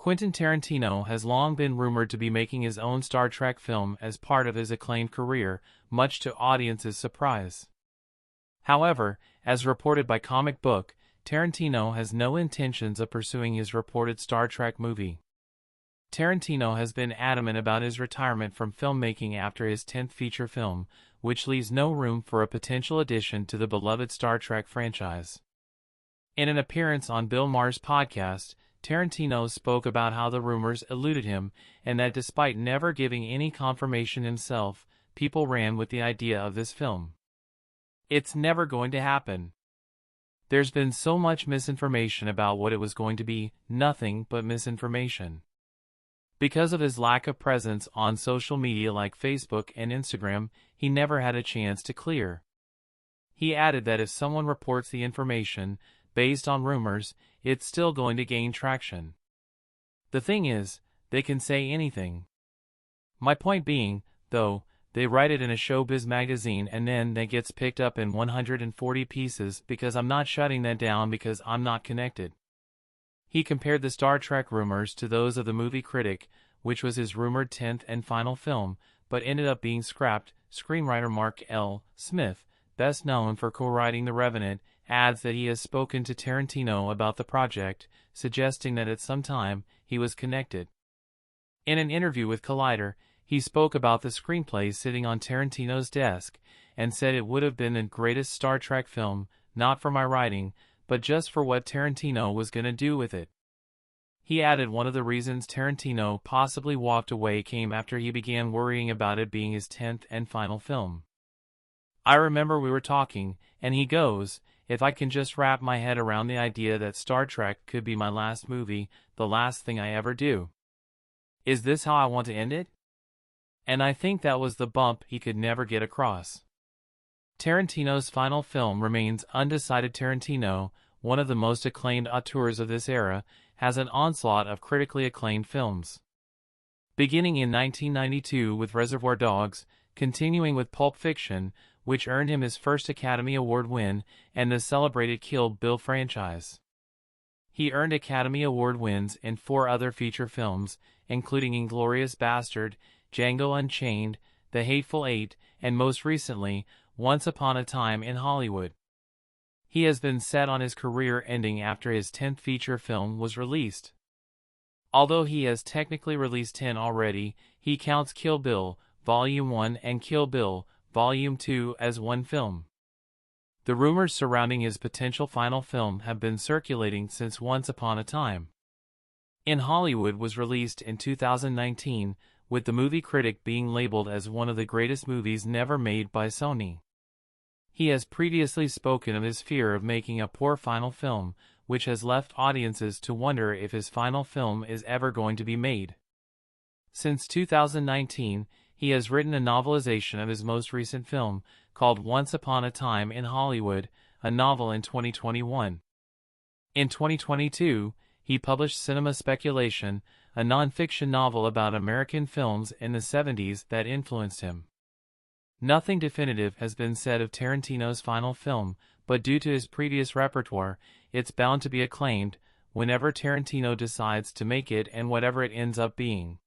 Quentin Tarantino has long been rumored to be making his own Star Trek film as part of his acclaimed career, much to audiences' surprise. However, as reported by Comic Book, Tarantino has no intentions of pursuing his reported Star Trek movie. Tarantino has been adamant about his retirement from filmmaking after his 10th feature film, which leaves no room for a potential addition to the beloved Star Trek franchise. In an appearance on Bill Maher's podcast, Tarantino spoke about how the rumors eluded him, and that despite never giving any confirmation himself, people ran with the idea of this film. It's never going to happen. There's been so much misinformation about what it was going to be, nothing but misinformation. Because of his lack of presence on social media like Facebook and Instagram, he never had a chance to clear. He added that if someone reports the information, based on rumors, it's still going to gain traction. The thing is, they can say anything. My point being, though, they write it in a showbiz magazine and then that gets picked up in 140 pieces because I'm not shutting that down because I'm not connected. He compared the Star Trek rumors to those of the movie Critic, which was his rumored 10th and final film, but ended up being scrapped. Screenwriter Mark L. Smith, best known for co-writing The Revenant, adds that he has spoken to Tarantino about the project, suggesting that at some time, he was connected. In an interview with Collider, he spoke about the screenplay sitting on Tarantino's desk, and said it would have been the greatest Star Trek film, not for my writing, but just for what Tarantino was going to do with it. He added one of the reasons Tarantino possibly walked away came after he began worrying about it being his 10th and final film. I remember we were talking, and he goes, if I can just wrap my head around the idea that Star Trek could be my last movie, the last thing I ever do. Is this how I want to end it? And I think that was the bump he could never get across. Tarantino's final film remains undecided. Tarantino, one of the most acclaimed auteurs of this era, has an onslaught of critically acclaimed films. Beginning in 1992 with Reservoir Dogs, continuing with Pulp Fiction, which earned him his first Academy Award win, and the celebrated Kill Bill franchise. He earned Academy Award wins in 4 other feature films, including Inglourious Bastard, Django Unchained, The Hateful Eight, and most recently, Once Upon a Time in Hollywood. He has been set on his career ending after his 10th feature film was released. Although he has technically released 10 already, he counts Kill Bill, Volume 1 and Kill Bill, Volume 2 as one film. The rumors surrounding his potential final film have been circulating since Once Upon a Time in Hollywood was released in 2019, with the movie Critic being labeled as one of the greatest movies never made by Sony. He has previously spoken of his fear of making a poor final film, which has left audiences to wonder if his final film is ever going to be made. Since 2019, he has written a novelization of his most recent film, called Once Upon a Time in Hollywood, a novel in 2021. In 2022, he published Cinema Speculation, a non-fiction novel about American films in the 70s that influenced him. Nothing definitive has been said of Tarantino's final film, but due to his previous repertoire, it's bound to be acclaimed whenever Tarantino decides to make it and whatever it ends up being.